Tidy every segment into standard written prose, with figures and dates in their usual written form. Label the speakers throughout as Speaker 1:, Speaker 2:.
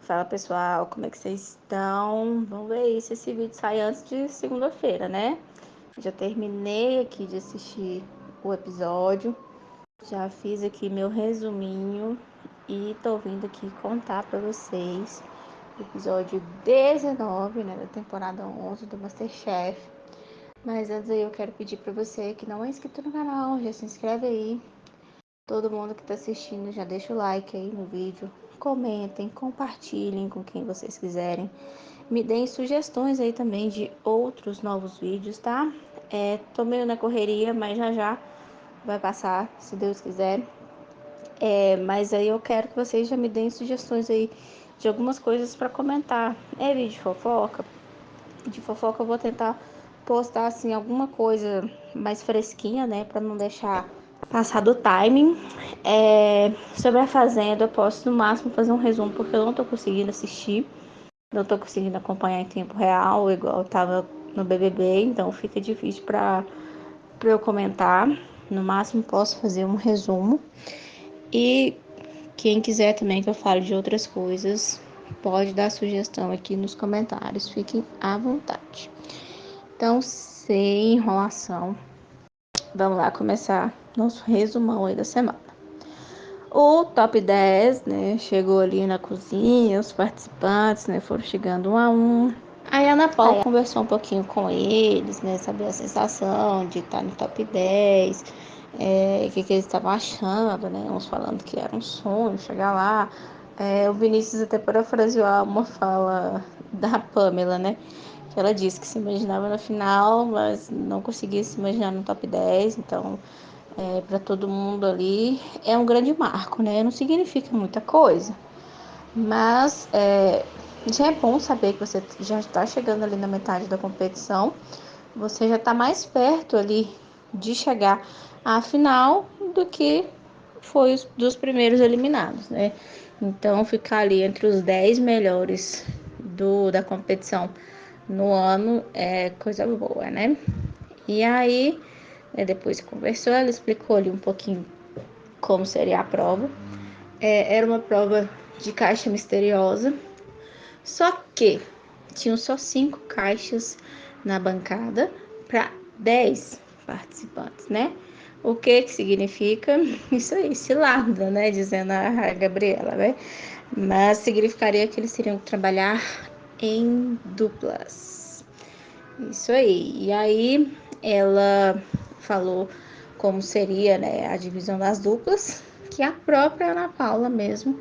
Speaker 1: Fala pessoal, como é que vocês estão? Vamos ver aí se esse vídeo sai antes de segunda-feira, né? Já terminei aqui de assistir o episódio, já fiz aqui meu resuminho e tô vindo aqui contar pra vocês o episódio 19, né, da temporada 11 do MasterChef. Mas antes aí eu quero pedir pra você que não é inscrito no canal, já se inscreve aí. Todo mundo que tá assistindo já deixa o like aí no vídeo, comentem, compartilhem com quem vocês quiserem. Me deem sugestões aí também de outros novos vídeos, tá? Tô meio na correria, mas já vai passar, se Deus quiser. Mas aí eu quero que vocês já me deem sugestões aí de algumas coisas para comentar. É vídeo de fofoca? De fofoca eu vou tentar postar assim alguma coisa mais fresquinha, né, para não deixar passar do timing. Sobre a Fazenda, eu posso no máximo fazer um resumo porque eu não tô conseguindo assistir, não tô conseguindo acompanhar em tempo real, igual eu tava no BBB, então fica difícil para eu comentar. No máximo posso fazer um resumo. E quem quiser também que eu fale de outras coisas, pode dar sugestão aqui nos comentários, fiquem à vontade. Então, sem enrolação, vamos lá começar nosso resumão aí da semana. O top 10, né, chegou ali na cozinha, os participantes, né, foram chegando um a um. Aí a Ana Paula conversou um pouquinho com eles, né, saber a sensação de estar no top 10, o que eles estavam achando, né, uns falando que era um sonho chegar lá. O Vinícius até parafraseou uma fala da Pamela, né, que ela disse que se imaginava na final, mas não conseguia se imaginar no top 10, então para todo mundo ali é um grande marco, né? Não significa muita coisa, mas já é bom saber que você já está chegando ali na metade da competição, você já está mais perto ali de chegar à final do que foi dos primeiros eliminados, né? Então ficar ali entre os 10 melhores da competição no ano é coisa boa, né? E aí, depois que conversou, ela explicou ali um pouquinho como seria a prova. Era uma prova de caixa misteriosa, só que tinham só 5 caixas na bancada para 10 participantes, né? O que significa isso aí? Cilada, né? Dizendo a Gabriela, né? Mas significaria que eles teriam que trabalhar em duplas. Isso aí. E aí ela falou como seria, né, a divisão das duplas, que a própria Ana Paula mesmo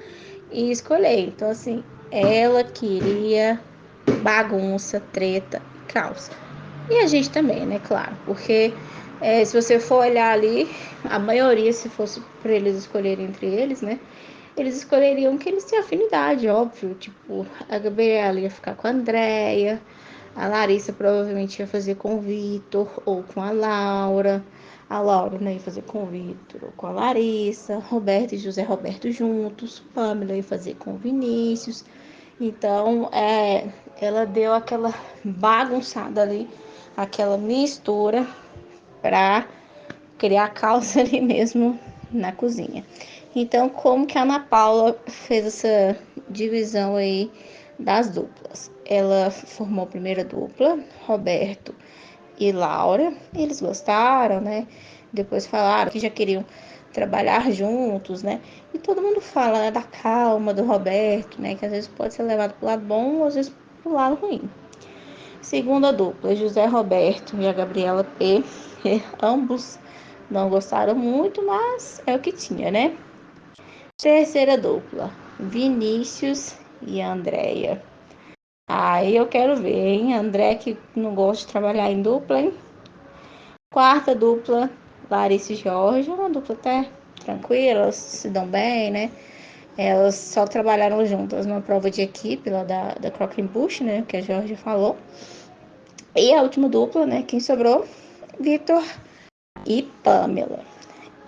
Speaker 1: ia escolher. Então, assim, ela queria bagunça, treta, caos. E a gente também, né, claro, porque se você for olhar ali, a maioria, se fosse para eles escolherem entre eles, né, eles escolheriam que eles têm afinidade, óbvio. Tipo, a Gabriela ia ficar com a Andréia, a Larissa provavelmente ia fazer com o Vitor ou com a Laura. A Laura, né, ia fazer com o Vitor ou com a Larissa. Roberto e José Roberto juntos. Pamela ia fazer com o Vinícius. Então, ela deu aquela bagunçada ali, aquela mistura para criar caos ali mesmo na cozinha. Então, como que a Ana Paula fez essa divisão aí das duplas? Ela formou a primeira dupla, Roberto e Laura. Eles gostaram, né? Depois falaram que já queriam trabalhar juntos, né? E todo mundo fala, né, da calma do Roberto, né? Que às vezes pode ser levado para o lado bom ou às vezes para o lado ruim. Segunda dupla, José Roberto e a Gabriela P. Ambos não gostaram muito, mas é o que tinha, né? Terceira dupla, Vinícius e Andréia. Aí eu quero ver, hein? André que não gosta de trabalhar em dupla, hein? Quarta dupla, Larissa e Jorge. Uma dupla até tranquila, elas se dão bem, né? Elas só trabalharam juntas numa prova de equipe lá da Crockin Bush, né? Que a Jorge falou. E a última dupla, né? Quem sobrou? Vitor e Pamela.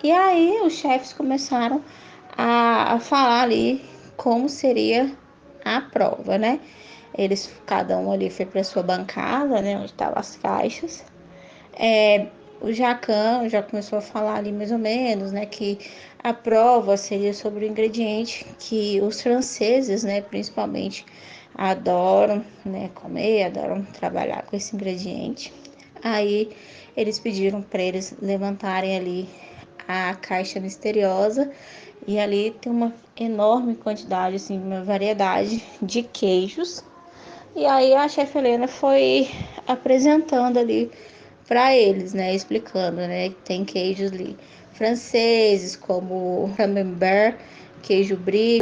Speaker 1: E aí os chefes começaram a falar ali como seria a prova, né? Cada um ali foi para sua bancada, né? Onde estavam as caixas. o Jacan já começou a falar ali mais ou menos, né, que a prova seria sobre o ingrediente que os franceses, né, principalmente adoram, né, comer, adoram trabalhar com esse ingrediente. Aí eles pediram para eles levantarem ali a caixa misteriosa e ali tem uma enorme quantidade, assim, uma variedade de queijos. E aí a chefe Helena foi apresentando ali para eles, né, explicando, né, que tem queijos ali franceses como camembert, queijo brie,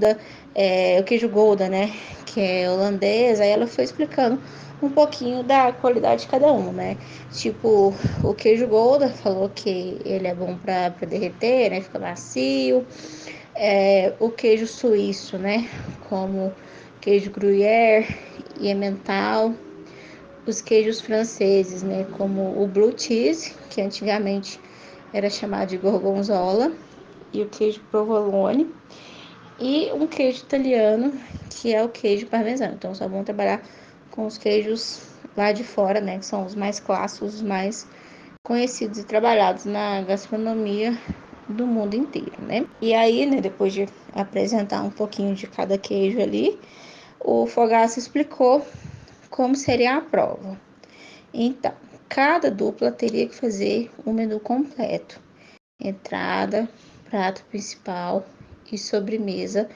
Speaker 1: o queijo gouda, né, que é holandês. Aí ela foi explicando um pouquinho da qualidade de cada um, né? Tipo, o queijo gouda falou que ele é bom para derreter, né, fica macio. O queijo suíço, né, como queijo gruyère e emmental. Os queijos franceses, né, como o blue cheese, que antigamente era chamado de gorgonzola, e o queijo provolone, e um queijo italiano, que é o queijo parmesano. Então, só vão trabalhar com os queijos lá de fora, né, que são os mais clássicos, os mais conhecidos e trabalhados na gastronomia do mundo inteiro, né? E aí, né, depois de apresentar um pouquinho de cada queijo ali, o Fogaça explicou como seria a prova. Então, cada dupla teria que fazer um menu completo: entrada, prato principal e sobremesa,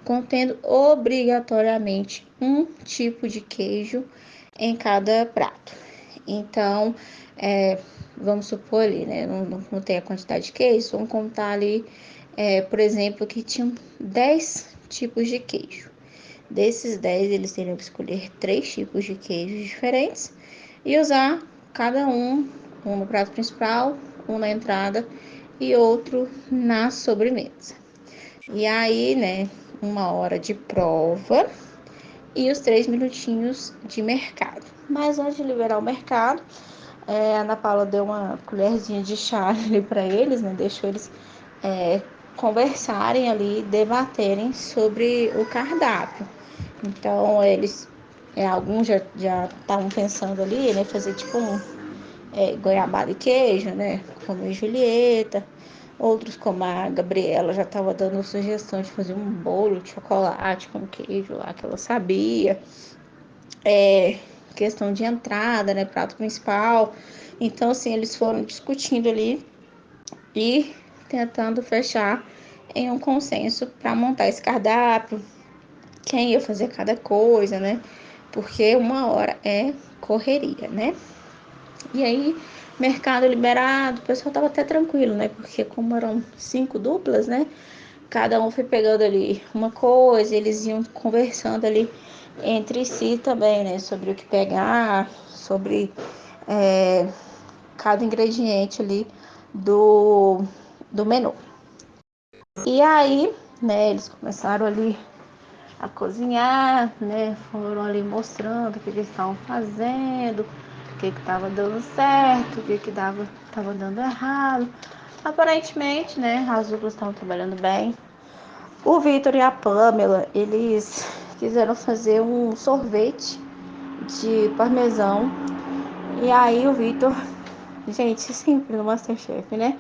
Speaker 1: contendo obrigatoriamente um tipo de queijo em cada prato. Então, vamos supor ali, né? Não tem a quantidade de queijo, vamos contar ali, por exemplo, que tinham 10 tipos de queijo. Desses 10, eles teriam que escolher 3 tipos de queijos diferentes e usar cada um no prato principal, um na entrada e outro na sobremesa. E aí, né, 1 hora de prova e os 3 minutinhos de mercado. Mas antes de liberar o mercado, a Ana Paula deu uma colherzinha de chá ali para eles, né, deixou eles conversarem ali, debaterem sobre o cardápio. Então, eles, alguns já estavam pensando ali, né, fazer tipo goiabada e queijo, né, como a Julieta. Outros, como a Gabriela, já estava dando sugestão de fazer um bolo de chocolate com queijo lá que ela sabia. Questão de entrada, né, prato principal. Então, assim, eles foram discutindo ali e tentando fechar em um consenso para montar esse cardápio, quem ia fazer cada coisa, né? Porque 1 hora é correria, né? E aí, mercado liberado, o pessoal tava até tranquilo, né? Porque como eram 5 duplas, né? Cada um foi pegando ali uma coisa, eles iam conversando ali entre si também, né? Sobre o que pegar, sobre cada ingrediente ali do menu. E aí, né, eles começaram ali a cozinhar, né? Foram ali mostrando o que eles estavam fazendo, o que estava dando certo, o que estava dando errado. Aparentemente, né, as duplas estavam trabalhando bem. O Vitor e a Pamela, eles quiseram fazer um sorvete de parmesão. E aí o Vitor, gente, sempre no MasterChef, né?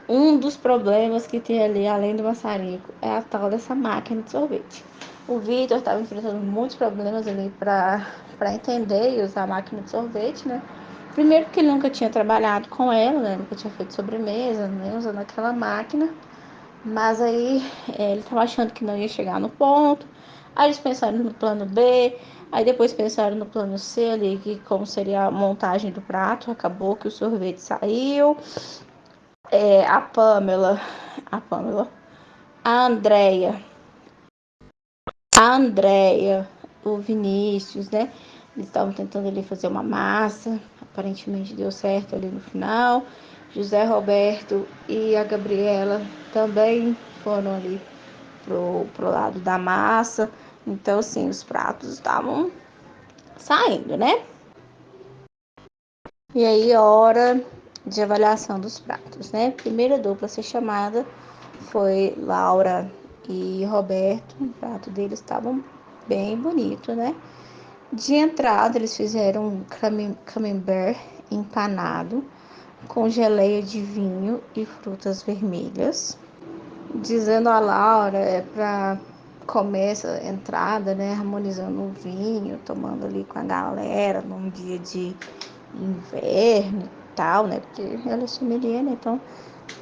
Speaker 1: Um dos problemas que tem ali, além do maçarico, é a tal dessa máquina de sorvete. O Vitor estava enfrentando muitos problemas ali para entender e usar a máquina de sorvete, né? Primeiro porque ele nunca tinha trabalhado com ela, né? Nunca tinha feito sobremesa, nem usando aquela máquina. Mas aí ele estava achando que não ia chegar no ponto. Aí eles pensaram no plano B. Aí depois pensaram no plano C ali, que como seria a montagem do prato. Acabou que o sorvete saiu. A Pamela, a Pamela, a Andrea, o Vinícius, né? Eles estavam tentando ali fazer uma massa, aparentemente deu certo ali no final. José Roberto e a Gabriela também foram ali pro lado da massa. Então, assim, os pratos estavam saindo, né? E aí, hora de avaliação dos pratos, né? Primeira dupla a ser chamada foi Laura e Roberto. O prato deles estava bem bonito, né? De entrada, eles fizeram um camembert empanado com geleia de vinho e frutas vermelhas, dizendo a Laura para comer essa entrada, né, harmonizando o vinho, tomando ali com a galera num dia de inverno e tal, né, porque ela é sommelier, né, então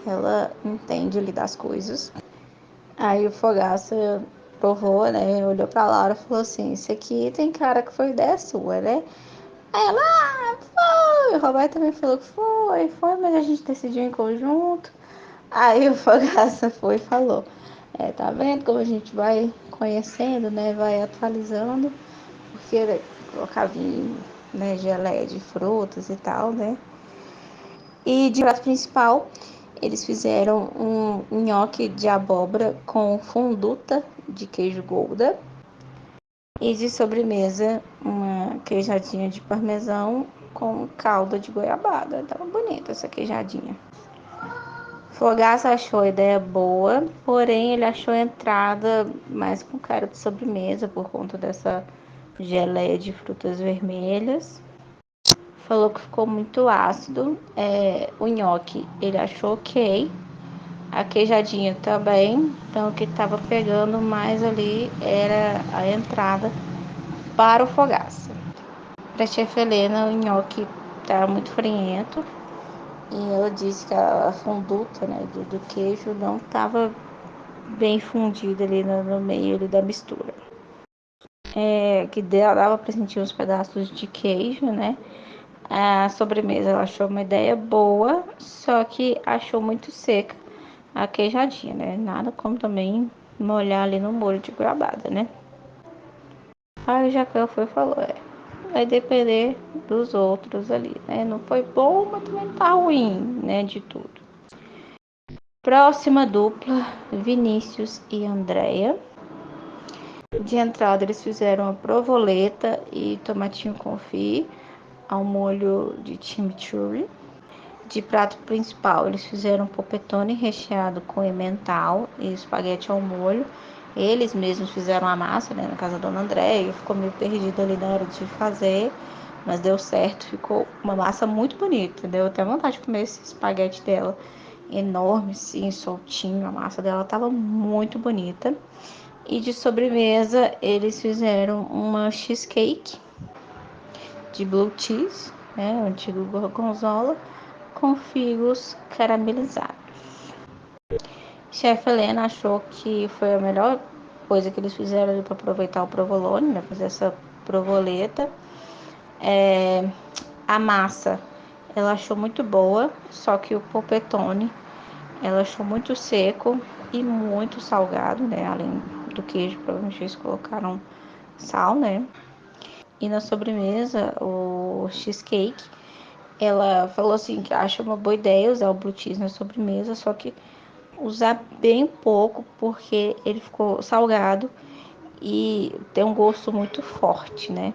Speaker 1: ela entende ali das coisas. Aí o Fogaça provou, né, olhou pra Laura e falou assim, isso aqui tem cara que foi ideia sua, né? Aí ela, foi! O Roberto também falou que foi, mas a gente decidiu em conjunto. Aí o Fogaça foi e falou, tá vendo como a gente vai conhecendo, né, vai atualizando, porque né, colocar vinho, né, geleia de frutas e tal, né. E de prato principal, eles fizeram um nhoque de abóbora com fonduta de queijo Gouda. E de sobremesa, uma queijadinha de parmesão com calda de goiabada. Tava bonita essa queijadinha. Fogaça achou a ideia boa, porém ele achou a entrada mais com cara de sobremesa por conta dessa geleia de frutas vermelhas. Falou que ficou muito ácido. O nhoque ele achou ok. A queijadinha também. Então o que estava pegando mais ali era a entrada para o Fogaça. Para a chefe Helena, o nhoque estava muito friento. E ela disse que a fonduta, né, do queijo não estava bem fundida ali no meio ali da mistura. Que dava para sentir uns pedaços de queijo, né? A sobremesa ela achou uma ideia boa, só que achou muito seca a queijadinha, né? Nada como também molhar ali no molho de goiabada, né? Aí o Jacan foi e falou, vai depender dos outros ali, né? Não foi bom, mas também não tá ruim, né? De tudo. Próxima dupla, Vinícius e Andréia. De entrada eles fizeram a provoleta e tomatinho confit ao molho de chimichurri. De prato principal, eles fizeram polpettone recheado com emmental e espaguete ao molho. Eles mesmos fizeram a massa, né, na casa da Dona Andréia. Ficou meio perdido ali na hora de fazer, mas deu certo. Ficou uma massa muito bonita. Deu até vontade de comer esse espaguete dela. Enorme, sim, soltinho. A massa dela tava muito bonita. E de sobremesa, eles fizeram uma cheesecake de blue cheese, né, o antigo gorgonzola, com figos caramelizados. Chefe Helena achou que foi a melhor coisa que eles fizeram para aproveitar o provolone, né, fazer essa provoleta. A massa ela achou muito boa, só que o polpettone ela achou muito seco e muito salgado, né? Além do queijo, provavelmente eles colocaram sal, né? E na sobremesa, o cheesecake, ela falou assim que acha uma boa ideia usar o blue cheese na sobremesa, só que usar bem pouco, porque ele ficou salgado e tem um gosto muito forte, né?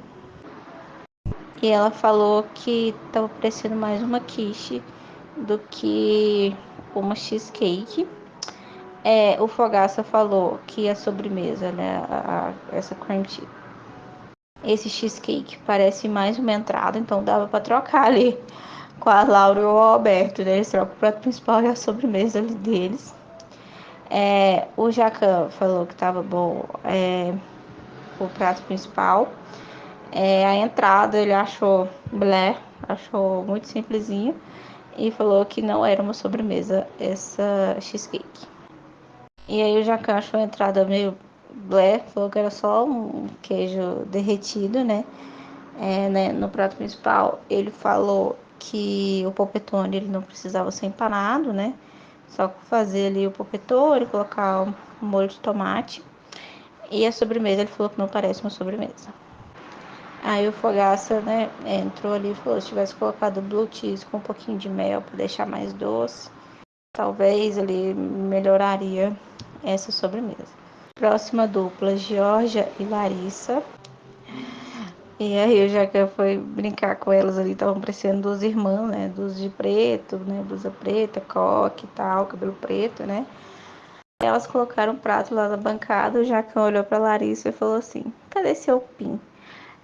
Speaker 1: E ela falou que estava parecendo mais uma quiche do que uma cheesecake. O Fogaça falou que a sobremesa, né, essa cream cheese, esse cheesecake parece mais uma entrada, então dava para trocar ali com a Laura e o Alberto, né? Eles trocam o prato principal e a sobremesa ali deles. O Jacan falou que tava bom o prato principal. A entrada ele achou blé, achou muito simplesinha e falou que não era uma sobremesa essa cheesecake. E aí o Jacan achou a entrada meio blé, falou que era só um queijo derretido, né? Né? No prato principal ele falou que o polpettone ele não precisava ser empanado, né? Só fazer ali o polpettone, colocar o molho de tomate. E a sobremesa ele falou que não parece uma sobremesa. Aí o Fogaça, né, entrou ali e falou, se tivesse colocado blue cheese com um pouquinho de mel para deixar mais doce, talvez ele melhoraria essa sobremesa. Próxima dupla, Georgia e Larissa. E aí o Jacan foi brincar com elas ali, estavam parecendo duas irmãs, né? Duas de preto, né? Blusa preta, coque e tal, cabelo preto, né? Elas colocaram um prato lá na bancada, o Jacan olhou pra Larissa e falou assim, cadê seu PIN?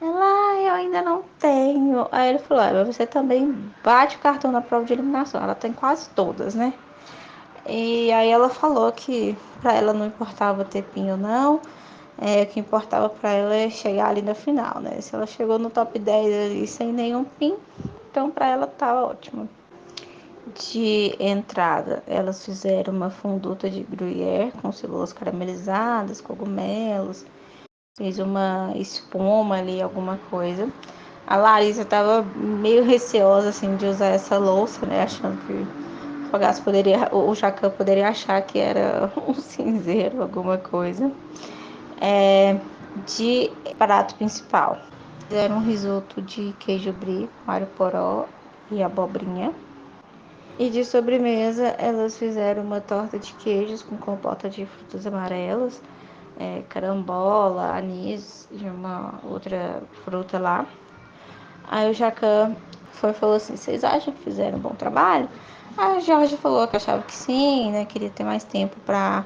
Speaker 1: Ela, eu ainda não tenho. Aí ele falou, mas você também bate o cartão na prova de eliminação. Ela tem quase todas, né? E aí ela falou que pra ela não importava ter PIN ou não, o que importava pra ela é chegar ali na final, né? Se ela chegou no top 10 ali sem nenhum PIN, então pra ela tá ótimo. De entrada, elas fizeram uma fonduta de gruyère com cebolas caramelizadas, cogumelos, fez uma espuma ali, alguma coisa. A Larissa estava meio receosa assim de usar essa louça, né, achando que o Fogaça poderia, o Jacan poderia achar que era um cinzeiro, alguma coisa. De prato principal, fizeram um risoto de queijo brie, alho poró e abobrinha. E de sobremesa, elas fizeram uma torta de queijos com compota de frutas amarelas, carambola, anis e uma outra fruta lá. Aí o Jacan falou assim, vocês acham que fizeram um bom trabalho? A Georgia falou que achava que sim, né? Queria ter mais tempo para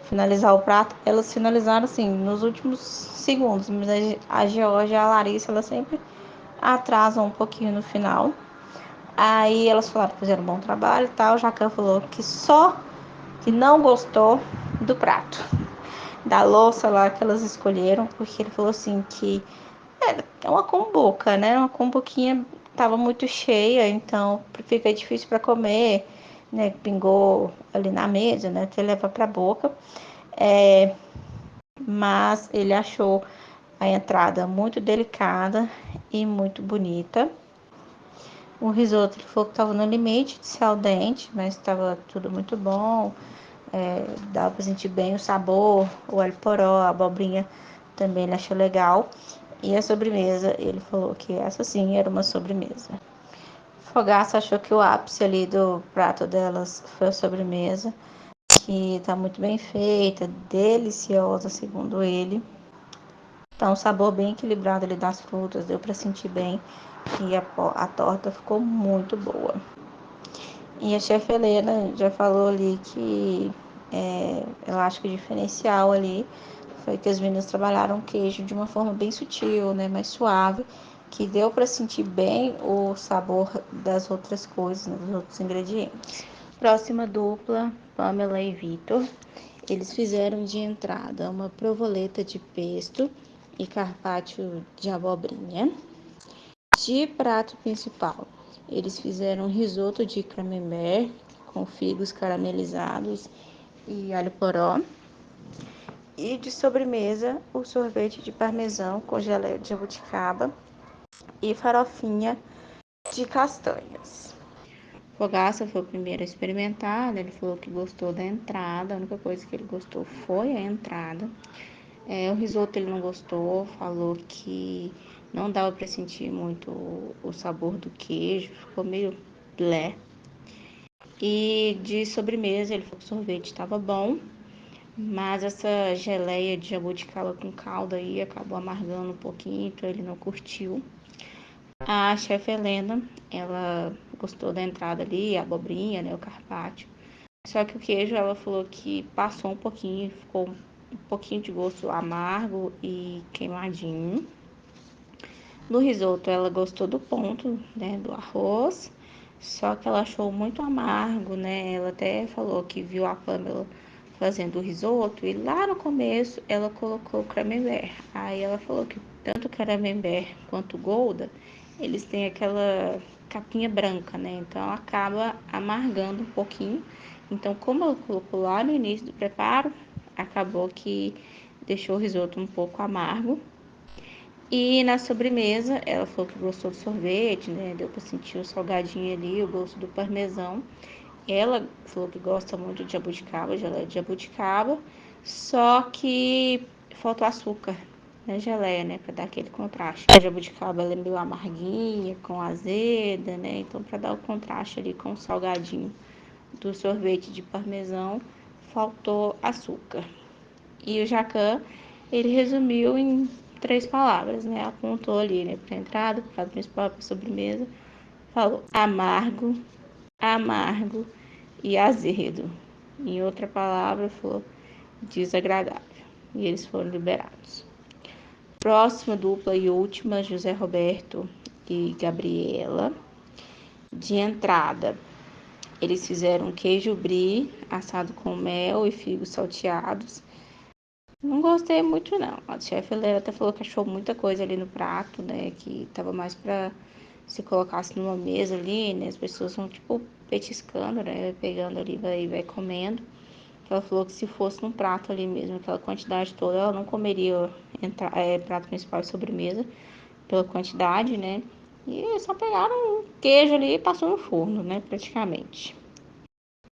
Speaker 1: finalizar o prato. Elas finalizaram assim nos últimos segundos, mas a Georgia e a Larissa elas sempre atrasam um pouquinho no final. Aí elas falaram que fizeram um bom trabalho e tal. O Jacan falou que só que não gostou do prato, da louça lá que elas escolheram, porque ele falou assim que é uma cumbuca, né? Uma cumbuquinha tava muito cheia, então fica difícil para comer, né? Pingou ali na mesa, né? Até levar para a boca. Mas ele achou a entrada muito delicada e muito bonita. O risoto ele falou que estava no limite de ser al dente, mas estava tudo muito bom. Dava para sentir bem o sabor, o alho poró, a abobrinha também ele achou legal. E a sobremesa, ele falou que essa sim era uma sobremesa. Fogaça achou que o ápice ali do prato delas foi a sobremesa, que tá muito bem feita, deliciosa, segundo ele. Tá um sabor bem equilibrado ali das frutas, deu para sentir bem. E a torta ficou muito boa. E a chefe Helena já falou ali que eu acho que o diferencial ali foi que as meninas trabalharam o queijo de uma forma bem sutil, né, mais suave, que deu para sentir bem o sabor das outras coisas, né, dos outros ingredientes. Próxima dupla, Pamela e Vitor. Eles fizeram de entrada uma provoleta de pesto e carpaccio de abobrinha. De prato principal, eles fizeram um risoto de camembert com figos caramelizados e alho poró. E de sobremesa, o sorvete de parmesão com geleia de jabuticaba e farofinha de castanhas. Fogaça foi o primeiro a experimentar, ele falou que gostou da entrada, a única coisa que ele gostou foi a entrada. O risoto ele não gostou, falou que não dava para sentir muito o sabor do queijo, ficou meio blé. E de sobremesa, ele falou que o sorvete estava bom, mas essa geleia de jabuticaba com calda aí acabou amargando um pouquinho, então ele não curtiu. A chefe Helena, ela gostou da entrada ali, a abobrinha, né, o carpaccio. Só que o queijo, ela falou que passou um pouquinho, ficou um pouquinho de gosto amargo e queimadinho. No risoto, ela gostou do ponto, né, do arroz, só que ela achou muito amargo, né? Ela até falou que viu a Pamela fazendo o risoto e lá no começo ela colocou o camembert. Aí ela falou que tanto o camembert quanto o Gouda, eles têm aquela capinha branca, né? Então acaba amargando um pouquinho. Então, como ela colocou lá no início do preparo, acabou que deixou o risoto um pouco amargo. E na sobremesa, ela falou que gostou do sorvete, né? Deu para sentir o salgadinho ali, o gosto do parmesão. Ela falou que gosta muito de jabuticaba, geleia de jabuticaba, só que faltou açúcar na geleia, né? Para dar aquele contraste. A jabuticaba ela é meio amarguinha, com azeda, né? Então, para dar o contraste ali com o salgadinho do sorvete de parmesão, faltou açúcar. E o Jacan, ele resumiu em 3 palavras, né? Apontou ali, né? Para entrada, para prato principal, para sobremesa. Falou amargo, amargo e azedo. Em outra palavra, falou desagradável. E eles foram liberados. Próxima dupla e última, José Roberto e Gabriela. De entrada, eles fizeram queijo brie assado com mel e figos salteados. Não gostei muito, não. A chefe até falou que achou muita coisa ali no prato, né? Que tava mais pra se colocasse numa mesa ali, né? As pessoas vão, tipo, petiscando, né? Pegando ali, vai comendo. Ela falou que se fosse num prato ali mesmo, aquela quantidade toda, ela não comeria prato principal e sobremesa, pela quantidade, né? E só pegaram um queijo ali e passou no forno, né? Praticamente.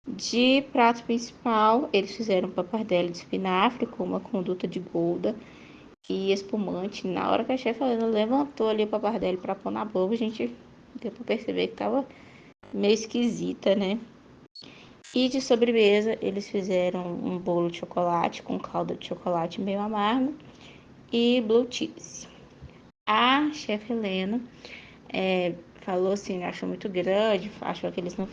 Speaker 1: De prato principal, eles fizeram pappardelle de espinafre com uma conduta de gouda e espumante. Na hora que a chefe levantou ali o pappardelle para pôr na boca, a gente deu para perceber que tava meio esquisita, né? E de sobremesa, eles fizeram um bolo de chocolate com calda de chocolate meio amargo e blue cheese. A chefe Helena falou assim, achou muito grande, achou que eles não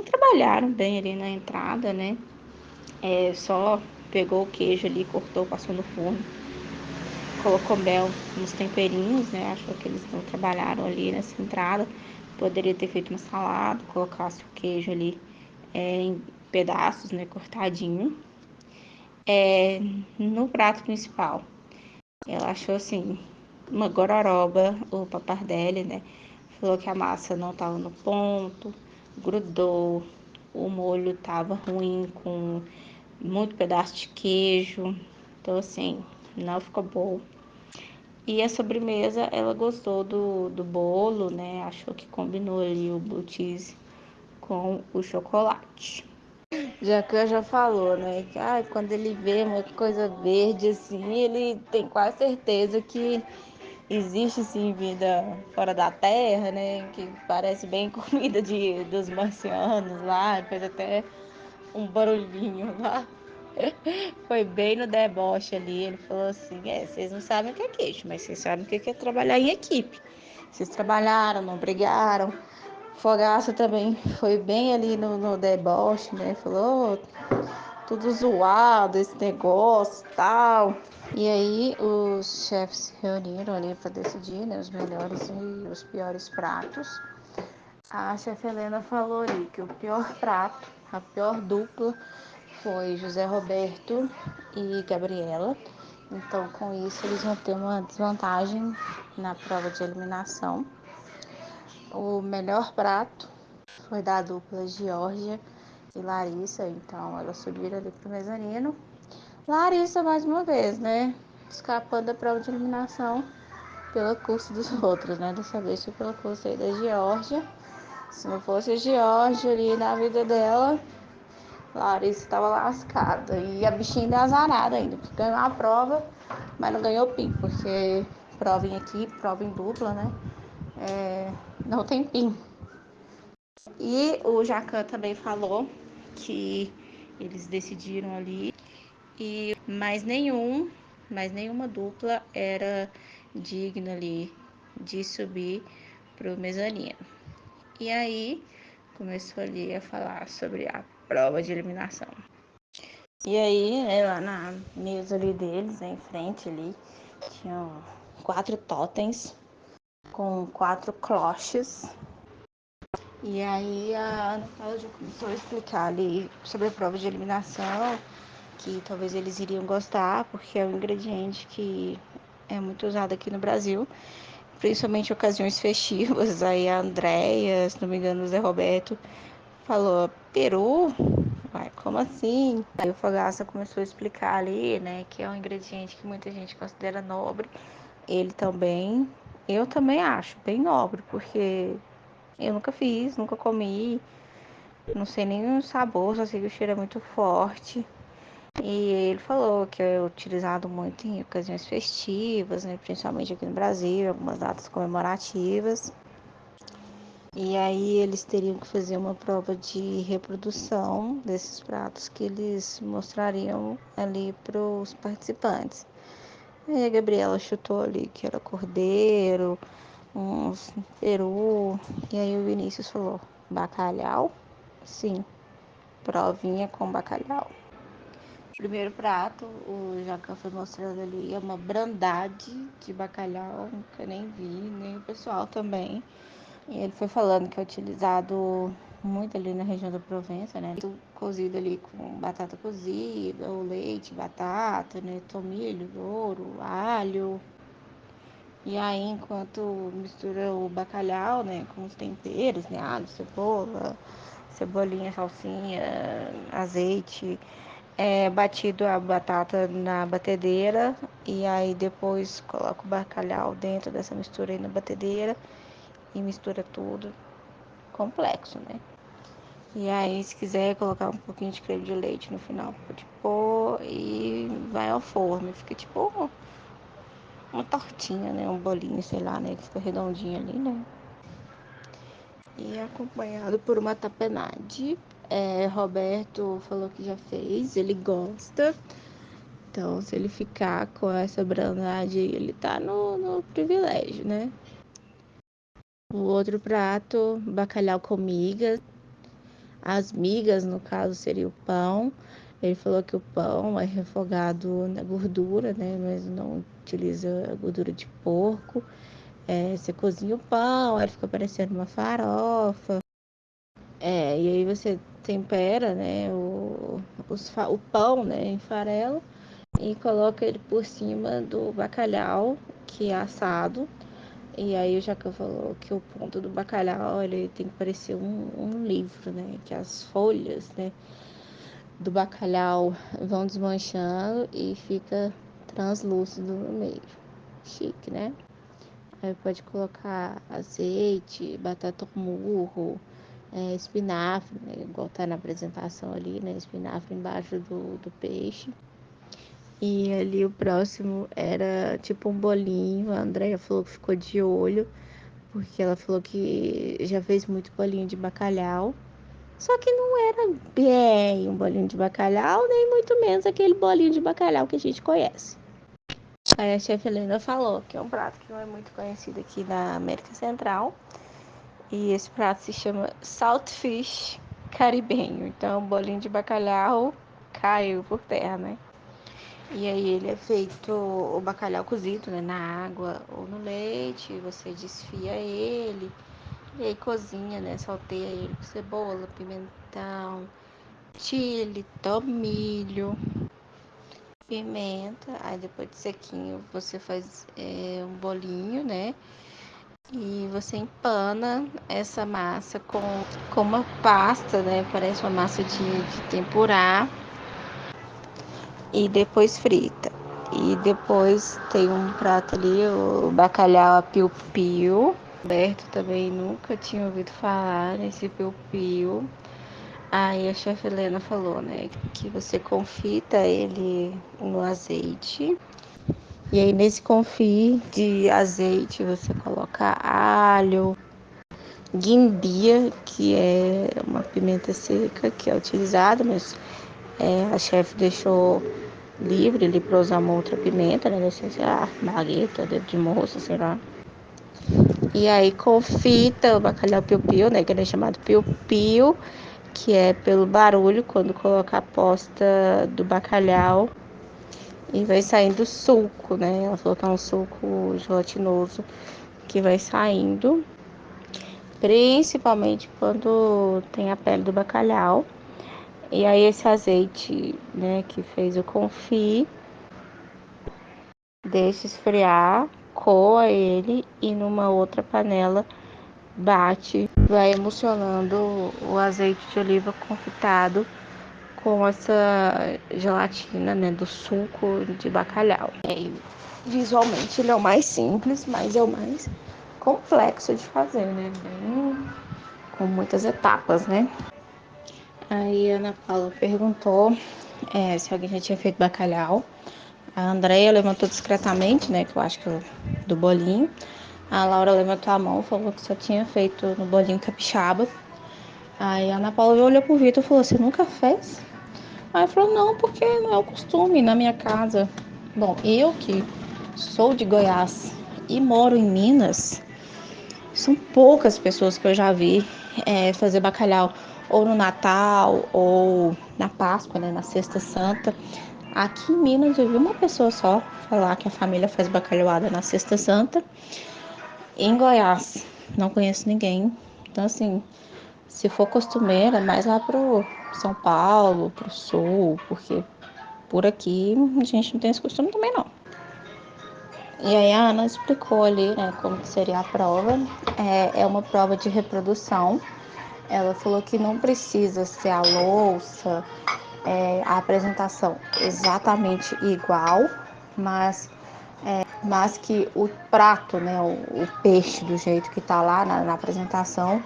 Speaker 1: trabalharam bem ali na entrada, né? Só pegou o queijo ali, cortou, passou no forno, colocou mel nos temperinhos, né? Achou que eles não trabalharam ali nessa entrada. Poderia ter feito uma salada, colocasse o queijo ali em pedaços, né? Cortadinho. No prato principal, ela achou assim, uma gororoba, o pappardelle, né? Falou que a massa não estava no ponto, grudou, o molho estava ruim, com muito pedaço de queijo. Então, assim, não ficou bom. E a sobremesa, ela gostou do bolo, né? Achou que combinou ali o blue cheese com o chocolate. Jacan já falou, né? Que quando ele vê uma coisa verde assim, ele tem quase certeza que existe sim vida fora da Terra, né? Que parece bem comida dos marcianos lá, fez até um barulhinho lá. Foi bem no deboche ali. Ele falou assim: vocês não sabem o que é queijo, mas vocês sabem o que é trabalhar em equipe. Vocês trabalharam, não brigaram. Fogaça também foi bem ali no deboche, né? Falou: tudo zoado esse negócio e tal. E aí os chefes se reuniram ali para decidir, né, os melhores e os piores pratos. A chefe Helena falou ali que o pior prato, a pior dupla foi José Roberto e Gabriela. Então, com isso, eles vão ter uma desvantagem na prova de eliminação. O melhor prato foi da dupla Georgia e Larissa, então elas subiram ali pro mezanino. Larissa, mais uma vez, né? Escapando da prova de eliminação pelo curso dos outros, né? Dessa vez foi pelo curso aí da Georgia. Se não fosse a Georgia ali na vida dela, Larissa estava lascada. E a bichinha ainda é azarada ainda, porque ganhou a prova, mas não ganhou PIN, porque prova em equipe, prova em dupla, né? Não tem PIN. E o Jacan também falou que eles decidiram ali e mais nenhuma dupla era digna ali de subir pro mezanino. E aí começou ali a falar sobre a prova de eliminação. E aí, né, lá na mesa ali deles, né, em frente ali, tinham 4 totens com 4 cloches. E aí a Ana Cláudia começou a explicar ali sobre a prova de eliminação, que talvez eles iriam gostar, porque é um ingrediente que é muito usado aqui no Brasil, principalmente em ocasiões festivas. Aí a Andréia, se não me engano, o Zé Roberto falou: peru? Uai, como assim? Aí o Fogaça começou a explicar ali, né, que é um ingrediente que muita gente considera nobre. Ele também, eu também acho bem nobre, porque eu nunca fiz, nunca comi, não sei nem o sabor, só sei que o cheiro é muito forte. E ele falou que é utilizado muito em ocasiões festivas, né, principalmente aqui no Brasil, algumas datas comemorativas. E aí eles teriam que fazer uma prova de reprodução desses pratos que eles mostrariam ali para os participantes. Aí a Gabriela chutou ali que era cordeiro, uns peru. E aí o Vinícius falou: bacalhau? Sim, provinha com bacalhau. Primeiro prato, o Jacan foi mostrando ali, é uma brandade de bacalhau, que eu nem vi, nem o pessoal também. E ele foi falando que é utilizado muito ali na região da Provença, né? Tudo cozido ali com batata cozida, o leite, batata, né? Tomilho, louro, alho. E aí, enquanto mistura o bacalhau, né? Com os temperos, né? Alho, cebola, cebolinha, salsinha, azeite. É batido a batata na batedeira e aí depois coloca o bacalhau dentro dessa mistura aí na batedeira e mistura tudo. Complexo, né? E aí, se quiser colocar um pouquinho de creme de leite no final, pode pôr e vai ao forno. Fica tipo uma tortinha, né? Um bolinho, sei lá, né? Que fica redondinho ali, né? E acompanhado por uma tapenade. Roberto falou que já fez, ele gosta. Então, se ele ficar com essa brandade, ele tá no privilégio, né? O outro prato, bacalhau com migas. As migas, no caso, seria o pão. Ele falou que o pão é refogado na gordura, né? Mas não utiliza gordura de porco. Você cozinha o pão, aí fica parecendo uma farofa. E aí você tempera, né? O pão, né? Em farelo e coloca ele por cima do bacalhau, que é assado. E aí o Jacan falou que o ponto do bacalhau ele tem que parecer um livro, né? Que as folhas, né, do bacalhau vão desmanchando e fica translúcido no meio. Chique, né? Aí pode colocar azeite, batata murro, espinafre, né? Igual tá na apresentação ali, né? Espinafre embaixo do peixe. E ali o próximo era tipo um bolinho. A Andrea falou que ficou de olho, porque ela falou que já fez muito bolinho de bacalhau. Só que não era bem um bolinho de bacalhau, nem muito menos aquele bolinho de bacalhau que a gente conhece. Aí a chefe Helena falou que é um prato que não é muito conhecido aqui na América Central. E esse prato se chama Saltfish caribenho. Então, o bolinho de bacalhau caiu por terra, né? E aí ele é feito o bacalhau cozido, né, na água ou no leite, você desfia ele, e aí cozinha, né, salteia ele com cebola, pimentão, chile, tomilho, pimenta, aí depois de sequinho você faz um bolinho, né, e você empana essa massa com uma pasta, né, parece uma massa de tempurá, e depois frita. E depois tem um prato ali, o bacalhau a piu-piu. Roberto também nunca tinha ouvido falar nesse piu-piu. Aí a chefe Helena falou, né, que você confita ele no azeite. E aí nesse confit de azeite você coloca alho, guimbia, que é uma pimenta seca que é utilizada, mas a chefe deixou livre ali para usar uma outra pimenta, né? Deixa, sei lá, margueta, dedo de moça, sei lá. E aí confita o bacalhau piu-piu, né? Que ele é chamado piu-piu, que é pelo barulho quando coloca a posta do bacalhau e vai saindo suco, né? Ela falou que é um suco gelatinoso que vai saindo, principalmente quando tem a pele do bacalhau. E aí esse azeite, né, que fez o confit, deixa esfriar, coa ele e numa outra panela bate, vai emulsionando o azeite de oliva confitado com essa gelatina, né, do suco de bacalhau. Visualmente ele é o mais simples, mas é o mais complexo de fazer, né? Bem, com muitas etapas, né? Aí a Ana Paula perguntou se alguém já tinha feito bacalhau. A Andrea levantou discretamente, né? Que eu acho que do bolinho. A Laura levantou a mão, falou que só tinha feito no bolinho capixaba. Aí a Ana Paula olhou pro Vitor e falou: Você nunca fez? Aí ele falou: Não, porque não é o costume na minha casa. Bom, eu que sou de Goiás e moro em Minas, são poucas pessoas que eu já vi fazer bacalhau ou no Natal ou na Páscoa, né, na Sexta Santa. Aqui em Minas eu vi uma pessoa só falar que a família faz bacalhoada na Sexta Santa. Em Goiás, não conheço ninguém. Então, assim, se for costumeira, mais lá pro São Paulo, pro Sul, porque por aqui a gente não tem esse costume também não. E aí a Ana explicou ali, né, como que seria a prova. É uma prova de reprodução. Ela falou que não precisa ser a louça, a apresentação exatamente igual, mas que o prato, né, o peixe do jeito que tá lá na apresentação,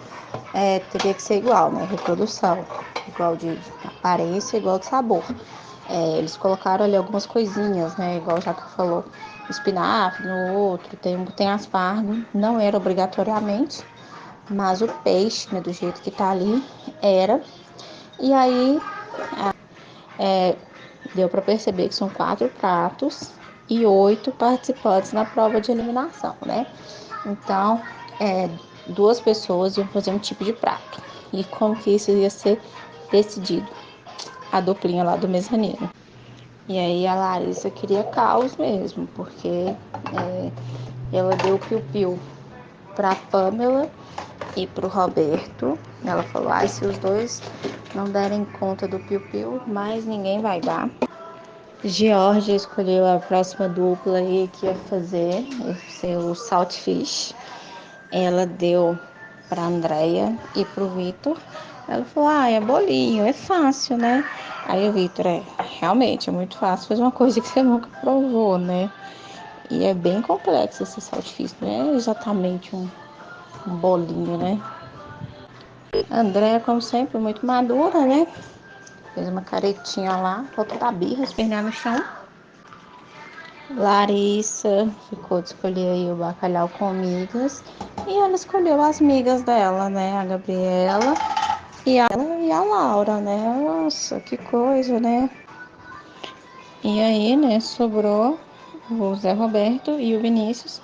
Speaker 1: teria que ser igual, né, reprodução, igual de aparência, igual de sabor. Eles colocaram ali algumas coisinhas, né, igual já que falou, espinafre no outro, tem aspargo, não era obrigatoriamente, mas o peixe, né, do jeito que tá ali, era. E aí é, deu para perceber que são 4 pratos e 8 participantes na prova de eliminação, né? Então, 2 pessoas iam fazer um tipo de prato. E como que isso ia ser decidido? A duplinha lá do mezanino. E aí a Larissa queria caos mesmo, porque ela deu piu-piu para Pamela e para o Roberto. Ela falou: se os dois não derem conta do piu-piu, mais ninguém vai dar. Georgia escolheu a próxima dupla aí que ia fazer, ia ser o Saltfish. Ela deu para Andréia e para o Vitor. Ela falou: é bolinho, é fácil, né? Aí o Vitor, realmente é muito fácil fazer uma coisa que você nunca provou, né? E é bem complexo esse saltfish, não é exatamente um bolinho, né? A Andréia, como sempre, muito madura, né? Fez uma caretinha lá, faltou da birra, espernear no chão. Larissa ficou de escolher aí o bacalhau com migas. E ela escolheu as migas dela, né? A Gabriela e a Laura, né? Nossa, que coisa, né? E aí, né, sobrou o Zé Roberto e o Vinícius.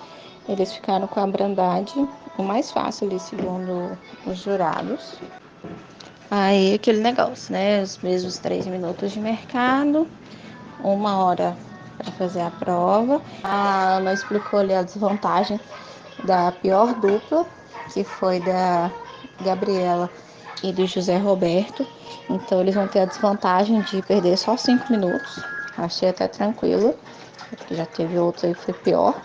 Speaker 1: Eles ficaram com a Brandade, o mais fácil ali, segundo os jurados. Aí, aquele negócio, né? Os mesmos 3 minutos de mercado, 1 hora para fazer a prova. A Ana explicou ali a desvantagem da pior dupla, que foi da Gabriela e do José Roberto. Então eles vão ter a desvantagem de perder só 5 minutos. Achei até tranquilo, porque já teve outros aí que foi pior.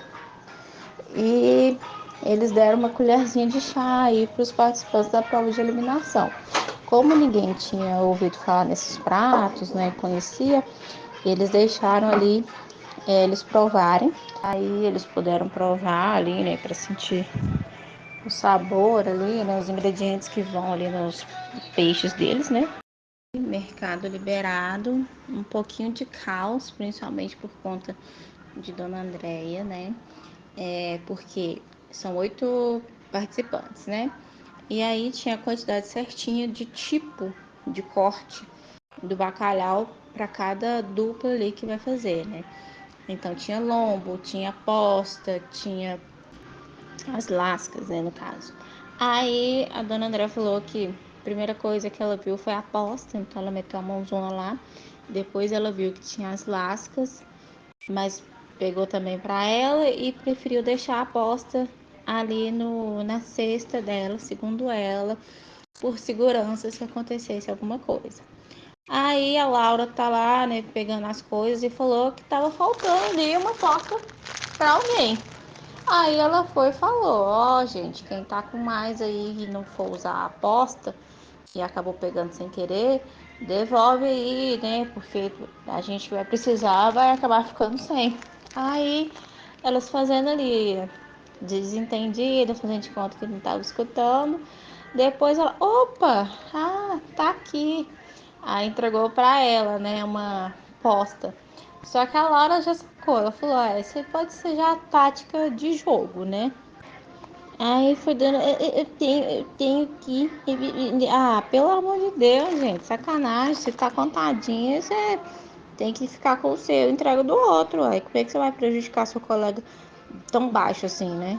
Speaker 1: E eles deram uma colherzinha de chá aí para os participantes da prova de eliminação. Como ninguém tinha ouvido falar nesses pratos, né, conhecia, eles deixaram ali eles provarem. Aí eles puderam provar ali, né, para sentir o sabor ali, né, os ingredientes que vão ali nos peixes deles, né. Mercado liberado, um pouquinho de caos, principalmente por conta de Dona Andréia, né, porque são 8 participantes, né, e aí tinha a quantidade certinha de tipo de corte do bacalhau para cada dupla ali que vai fazer, né. Então tinha lombo, tinha posta, tinha as lascas, né, no caso. Aí a dona André falou que a primeira coisa que ela viu foi a posta, então ela meteu a mãozona lá. Depois ela viu que tinha as lascas, mas pegou também para ela e preferiu deixar a posta ali na cesta dela, segundo ela, por segurança se acontecesse alguma coisa. Aí a Laura tá lá, né, pegando as coisas e falou que tava faltando ali uma posta para alguém. Aí ela foi e falou: gente, quem tá com mais aí e não for usar a aposta e acabou pegando sem querer, devolve aí, né? Porque a gente vai precisar, vai acabar ficando sem. Aí elas fazendo ali desentendida, fazendo de conta que não tava escutando. Depois ela, opa, tá aqui. Aí entregou para ela, né, uma posta. Só que a Laura já sacou, ela falou: isso aí pode ser já a tática de jogo, né? Aí foi dando, eu tenho que. Pelo amor de Deus, gente, sacanagem. Se tá contadinho, você tem que ficar com o seu, entrega do outro. Aí como é que você vai prejudicar seu colega tão baixo assim, né?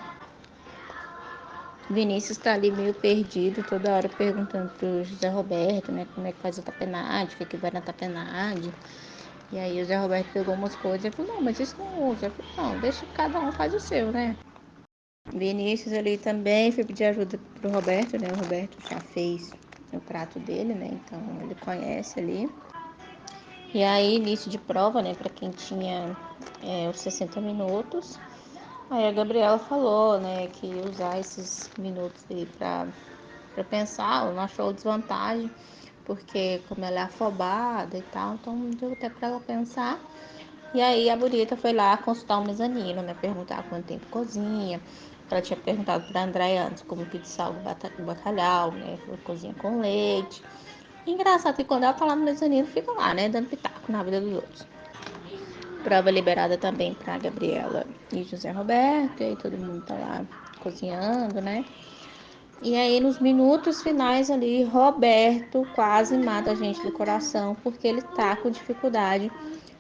Speaker 1: Vinícius tá ali meio perdido, toda hora perguntando pro José Roberto, né, como é que faz a tapenade, o que vai na tapenade. E aí o Zé Roberto pegou umas coisas e falou, não, mas isso não usa. Eu falei, não, deixa que cada um faz o seu, né? Vinícius ali também foi pedir ajuda pro Roberto, né? O Roberto já fez o prato dele, né? Então ele conhece ali. E aí, início de prova, né? Pra quem tinha os 60 minutos. Aí a Gabriela falou, né, que ia usar esses minutos aí pra pensar, ela não achou desvantagem, porque como ela é afobada e tal, então deu até pra ela pensar. E aí a Bonita foi lá consultar o mezanino, né, perguntar quanto tempo cozinha. Ela tinha perguntado pra André antes como que salga o bacalhau, né, falou cozinha com leite. E engraçado que quando ela tá lá no mezanino, fica lá, né, dando pitaco na vida dos outros. Prova liberada também pra Gabriela e José Roberto, e aí todo mundo tá lá cozinhando, né? E aí, nos minutos finais ali, Roberto quase mata a gente do coração, porque ele tá com dificuldade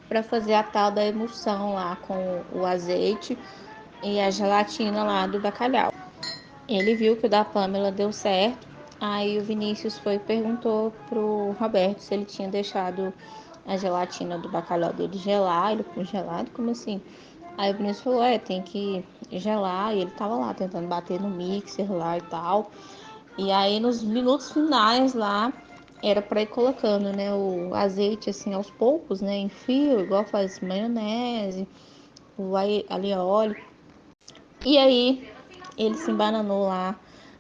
Speaker 1: para fazer a tal da emulsão lá com o azeite e a gelatina lá do bacalhau. Ele viu que o da Pamela deu certo, aí o Vinícius foi e perguntou pro Roberto se ele tinha deixado a gelatina do bacalhau dele gelar, ele congelado, como assim? Aí o Vinícius falou, tem que gelar, e ele tava lá tentando bater no mixer lá e tal. E aí nos minutos finais lá, era para ir colocando, né, o azeite assim aos poucos, né, em fio, igual faz maionese, o alho óleo. E aí ele se embananou lá,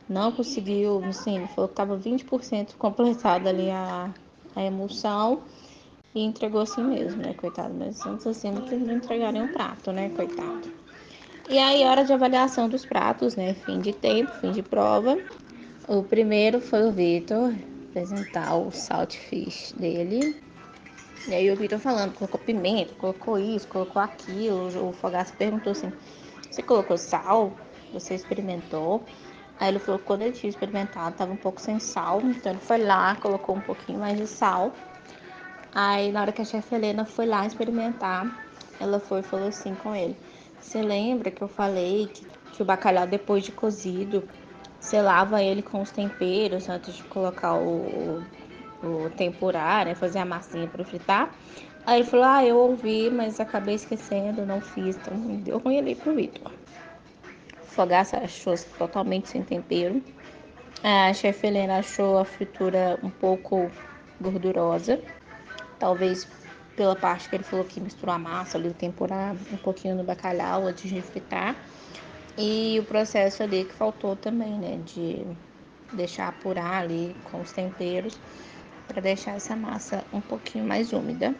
Speaker 1: não conseguiu, assim, ele falou que tava 20% completado ali a emulsão e entregou assim mesmo, né, coitado, mas antes assim do que não entregarem um prato, né, coitado. E aí, hora de avaliação dos pratos, né, fim de tempo, fim de prova. O primeiro foi o Vitor apresentar o saltfish dele. E aí o Vitor falando, colocou pimenta, colocou isso, colocou aquilo. O Fogaça perguntou assim, você colocou sal? Você experimentou? Aí ele falou que quando ele tinha experimentado, estava um pouco sem sal. Então ele foi lá, colocou um pouquinho mais de sal. Aí na hora que a chefe Helena foi lá experimentar, ela foi e falou assim com ele. Você lembra que eu falei que o bacalhau depois de cozido, você lava ele com os temperos antes de colocar o tempurá, né? Fazer a massinha para fritar. Aí ele falou, eu ouvi, mas acabei esquecendo, não fiz, então deu ruim ali pro Vitor. Fogaça achou totalmente sem tempero. A chefe Helena achou a fritura um pouco gordurosa. Talvez pela parte que ele falou que misturou a massa ali, o tempurá, um pouquinho no bacalhau antes de fritar. E o processo ali que faltou também, né? De deixar apurar ali com os temperos para deixar essa massa um pouquinho mais úmida.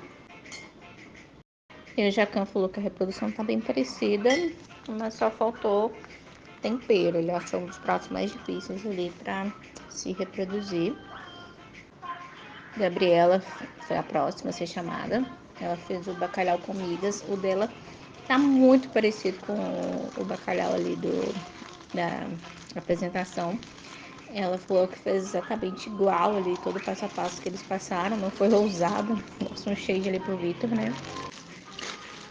Speaker 1: E o Jacan falou que a reprodução tá bem parecida, mas só faltou tempero. Ele achou um dos pratos mais difíceis ali para se reproduzir. Gabriela foi a próxima a ser chamada. Ela fez o bacalhau com migas. O dela tá muito parecido com o bacalhau ali da apresentação. Ela falou que fez exatamente igual ali, todo o passo a passo que eles passaram. Não foi ousada. Mostrou um shade ali pro Vitor, né?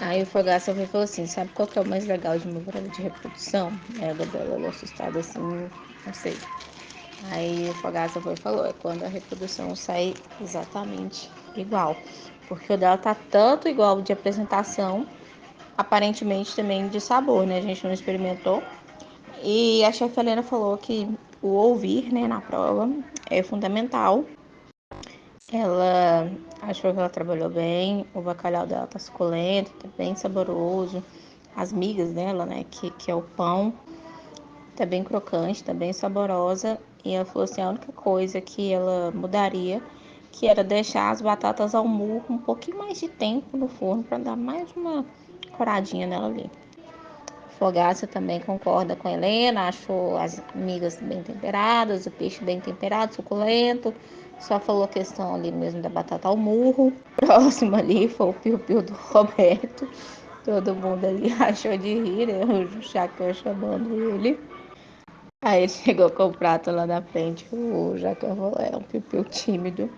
Speaker 1: Aí o Fogaça falou assim, sabe qual que é o mais legal de uma prova de reprodução? Aí a Gabriela olhou assustada assim, não sei. Aí o Fogaça foi e falou, é quando a reprodução sai exatamente igual. Porque o dela tá tanto igual de apresentação, aparentemente também de sabor, né? A gente não experimentou. E a chefe Helena falou que o ouvir, né, na prova é fundamental. Ela achou que ela trabalhou bem, o bacalhau dela tá suculento, tá bem saboroso. As migas dela, né, que é o pão, tá bem crocante, tá bem saborosa. E ela falou assim, a única coisa que ela mudaria, que era deixar as batatas ao murro um pouquinho mais de tempo no forno para dar mais uma coradinha nela ali. Fogaça também concorda com a Helena, achou as migas bem temperadas, o peixe bem temperado, suculento. Só falou a questão ali mesmo da batata ao murro. Próximo ali foi o piu-piu do Roberto. Todo mundo ali achou de rir, né? O Chacão chamando ele. Aí ele chegou com o prato lá na frente. O Chacão falou: é um piu-piu tímido.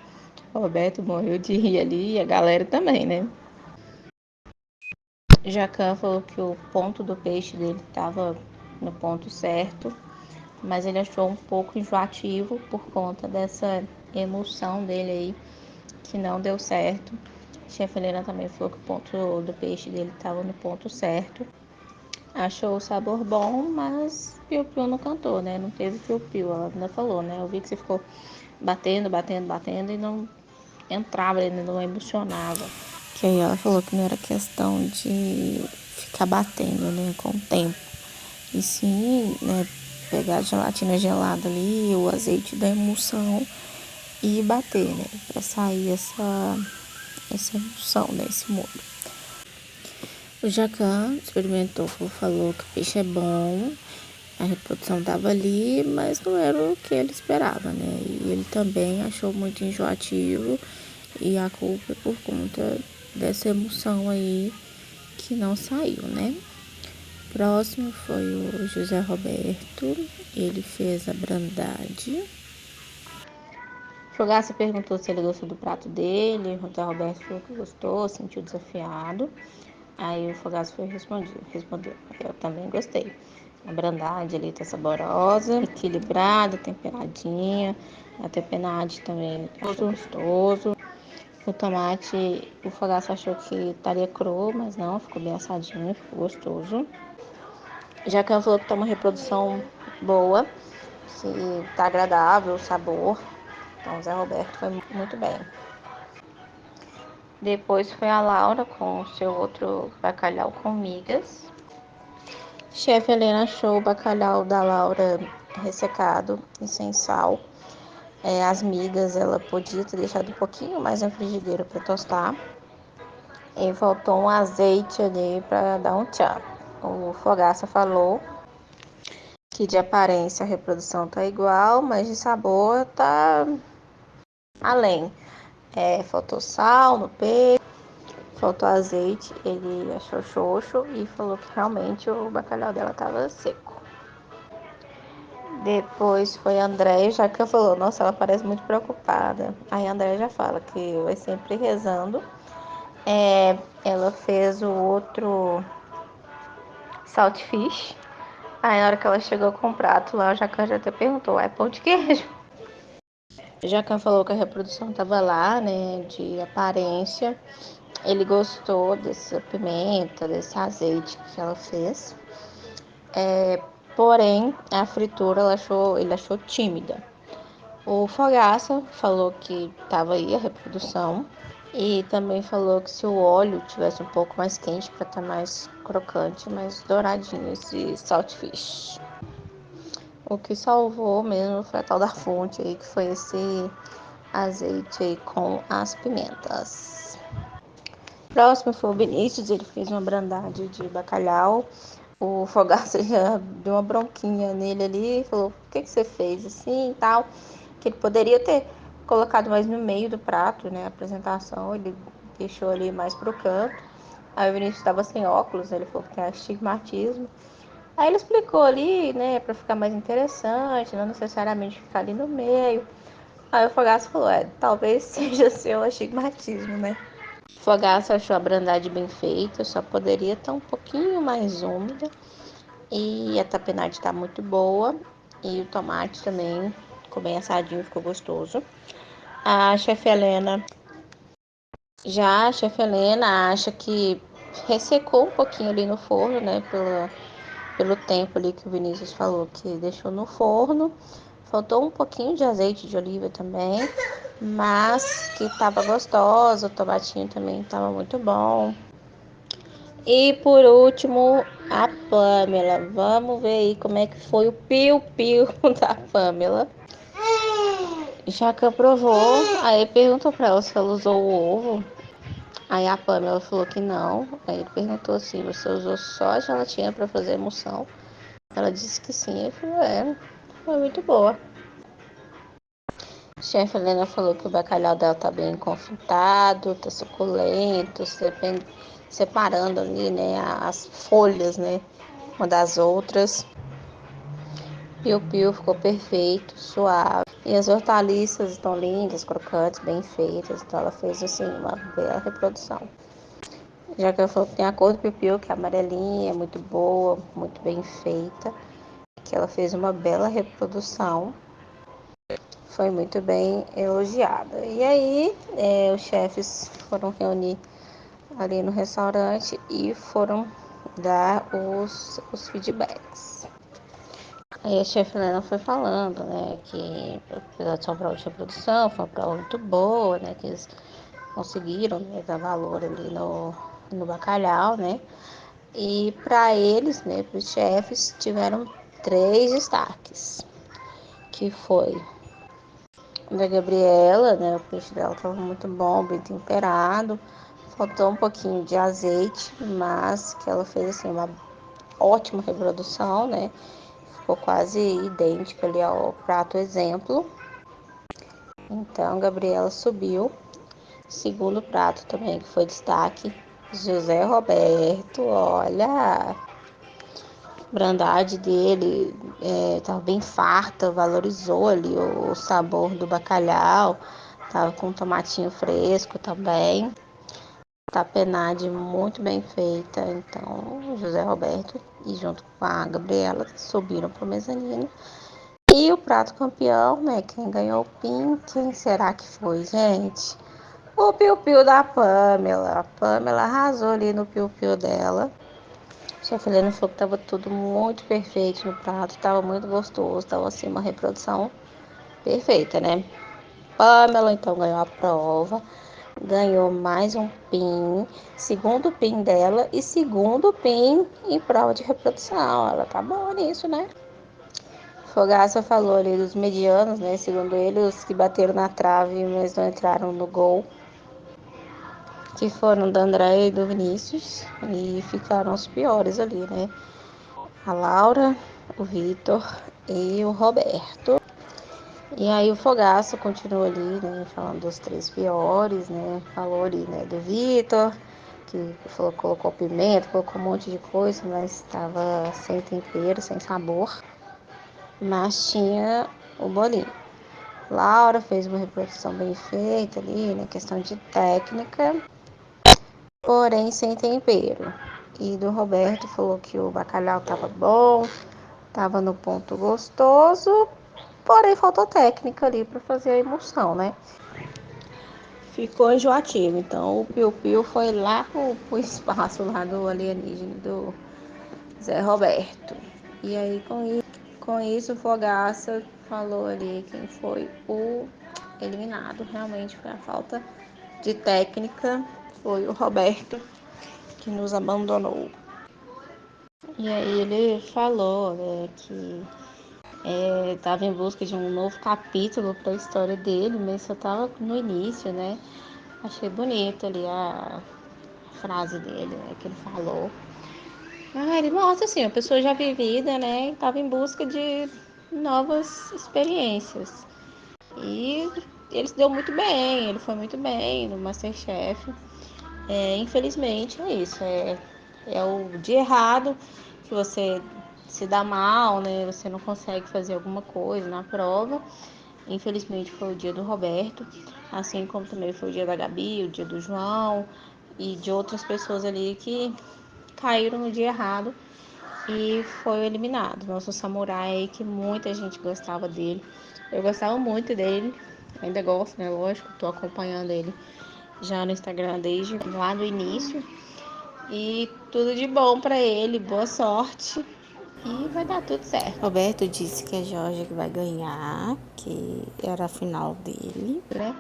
Speaker 1: O Roberto morreu de rir ali e a galera também, né? Jacan falou que o ponto do peixe dele estava no ponto certo, mas ele achou um pouco enjoativo por conta dessa emulsão dele aí, que não deu certo. Chefe Helena também falou que o ponto do peixe dele estava no ponto certo. Achou o sabor bom, mas piu-piu não cantou, né? Não teve piu-piu, ela ainda falou, né? Eu vi que você ficou batendo e não entrava, ele não emocionava. Que aí ela falou que não era questão de ficar batendo, né, com o tempo. E sim, né, pegar a gelatina gelada ali, o azeite da emulsão e bater, né, pra sair essa emulsão, né, esse molho. O Jacan experimentou, falou que o peixe é bom, a reprodução tava ali, mas não era o que ele esperava, né? E ele também achou muito enjoativo e a culpa é por conta dessa emoção aí que não saiu, né? Próximo foi o José Roberto, ele fez a brandade. Fogaça perguntou se ele gostou do prato dele, o José Roberto falou que gostou, sentiu desafiado. Aí o Fogaça foi respondeu, eu também gostei. A brandade ali tá saborosa, equilibrada, temperadinha. A temperade também achou gostoso. O tomate, o Fogaça achou que estaria cru, mas não, ficou bem assadinho, ficou gostoso. Jacan falou que tá uma reprodução boa, que tá agradável o sabor. Então o Zé Roberto foi muito bem. Depois foi a Laura com o seu outro bacalhau com migas. Chefe Helena achou o bacalhau da Laura ressecado e sem sal. As migas ela podia ter deixado um pouquinho mais na frigideira para tostar. E faltou um azeite ali para dar um tchan. O Fogaça falou que de aparência a reprodução tá igual, mas de sabor tá além. Faltou sal no peixe, faltou azeite, ele achou xoxo e falou que realmente o bacalhau dela tava seco. Depois foi a Andréia, já que falou, nossa, ela parece muito preocupada. Aí a Andréia já fala que vai sempre rezando. Ela fez o outro saltfish. Aí na hora que ela chegou com o prato lá, o Jacan já até perguntou, é pão de queijo? O Jacan falou que a reprodução tava lá, né, de aparência. Ele gostou dessa pimenta, desse azeite que ela fez. Porém, a fritura ele achou tímida. O Fogaça falou que tava aí a reprodução. E também falou que se o óleo tivesse um pouco mais quente para estar mais crocante, mais douradinho esse saltfish. O que salvou mesmo foi a tal da fonte aí, que foi esse azeite aí com as pimentas. Próximo foi o Vinícius, ele fez uma brandade de bacalhau. O Fogaça já deu uma bronquinha nele ali, falou, por que você fez assim e tal? Que ele poderia ter colocado mais no meio do prato, né, a apresentação, ele deixou ali mais pro canto. Aí o Vinícius estava sem óculos, ele falou que tem astigmatismo. Aí ele explicou ali, né, pra ficar mais interessante, não necessariamente ficar ali no meio. Aí o Fogaça falou, talvez seja seu astigmatismo, né? O Fogaça achou a brandade bem feita, só poderia estar um pouquinho mais úmida. E a tapenade tá muito boa. E o tomate também ficou bem assadinho, ficou gostoso. A chefe Helena, já a chefe Helena acha que ressecou um pouquinho ali no forno, né, pelo tempo ali que o Vinícius falou que deixou no forno. Faltou um pouquinho de azeite de oliva também, mas que tava gostoso, o tomatinho também tava muito bom. E por último, a Pamela. Vamos ver aí como é que foi o piu-piu da Pamela. Já que aprovou, aí perguntou pra ela se ela usou o ovo. Aí a Pamela falou que não. Aí ele perguntou assim, você usou só a gelatina pra fazer emulsão? Ela disse que sim. Ele falou, foi muito boa. A chefe Helena falou que o bacalhau dela tá bem confitado, tá suculento, separando ali, né, as folhas, né, uma das outras. Piu-piu ficou perfeito, suave. E as hortaliças estão lindas, crocantes, bem feitas. Então ela fez assim uma bela reprodução. Já que eu falei que tem a cor do piu-piu, que é amarelinha, muito boa, muito bem feita. Que ela fez uma bela reprodução.
Speaker 2: foi muito bem elogiada. E aí, os chefes foram reunir ali no restaurante e foram dar os feedbacks. Aí a chefe Helena foi falando, né, que apesar de ser uma prova de reprodução, foi uma prova muito boa, né, que eles conseguiram, né, dar valor ali no bacalhau, né, e para eles, né, para os chefes, tiveram 3 destaques, que foi da Gabriela, né, o peixe dela estava muito bom, bem temperado, faltou um pouquinho de azeite, mas que ela fez assim uma ótima reprodução, né, ficou quase idêntica ali ao prato exemplo. Então, Gabriela subiu. Segundo prato também, que foi destaque, José Roberto, olha, a brandade dele, tava bem farta, valorizou ali o sabor do bacalhau, tava com tomatinho fresco também, tapenade muito bem feita, então José Roberto e junto com a Gabriela subiram pro mezanino. E o prato campeão, né, quem ganhou o PIN, quem será que foi, gente? O piu-piu da Pamela. A Pamela arrasou ali no piu-piu dela. A chefe Helena falou que tava tudo muito perfeito no prato, tava muito gostoso, tava assim, uma reprodução perfeita, né? Pamela então ganhou a prova, ganhou mais um PIN, segundo PIN dela e segundo PIN em prova de reprodução. Ela tá boa nisso, né? Fogaça falou ali dos medianos, né? Segundo ele, os que bateram na trave, mas não entraram no gol, que foram da Andréia e do Vinícius, e ficaram os piores ali, né? A Laura, o Vitor e o Roberto. E aí o Fogaça continuou ali, né? Falando dos 3 piores, né? Falou ali, né? Do Vitor, que falou, colocou pimenta, colocou um monte de coisa, mas estava sem tempero, sem sabor. Mas tinha o bolinho. Laura fez uma reprodução bem feita ali, né? Questão de técnica, porém sem tempero. E do Roberto falou que o bacalhau estava bom, estava no ponto gostoso, porém faltou técnica ali para fazer a emulsão, né? Ficou enjoativo. Então o Piu Piu foi lá pro espaço lá do alienígena do Zé Roberto. E aí com isso o Fogaça falou ali quem foi o eliminado. Realmente foi a falta de técnica, foi o Roberto que nos abandonou. E aí ele falou, né, que estava em busca de um novo capítulo para a história dele, mas só estava no início, né? Achei bonito ali a frase dele, né, que ele falou. Ele mostra assim, uma pessoa já vivida, né? Estava em busca de novas experiências. E ele se deu muito bem, ele foi muito bem no MasterChef. Infelizmente é isso, é o dia errado que você se dá mal, né? Você não consegue fazer alguma coisa na prova. Infelizmente foi o dia do Roberto, assim como também foi o dia da Gabi, o dia do João e de outras pessoas ali que caíram no dia errado e foi eliminado. Nosso samurai, que muita gente gostava dele. Eu gostava muito dele, ainda gosto, né? Lógico, tô acompanhando ele já no Instagram desde lá do início. E tudo de bom para ele, boa sorte e vai dar tudo certo.
Speaker 1: Roberto disse que é Jorge que vai ganhar, que era a final dele.
Speaker 2: Né?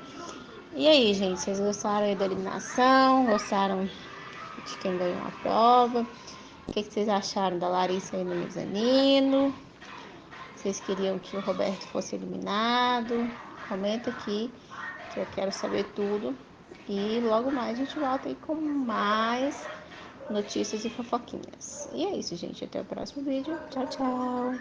Speaker 2: E aí, gente, vocês gostaram aí da eliminação? Gostaram de quem ganhou a prova? O que vocês acharam da Larissa aí no mezanino? Vocês queriam que o Roberto fosse eliminado? Comenta aqui, que eu quero saber tudo. E logo mais a gente volta aí com mais notícias e fofoquinhas. E é isso, gente. Até o próximo vídeo. Tchau, tchau.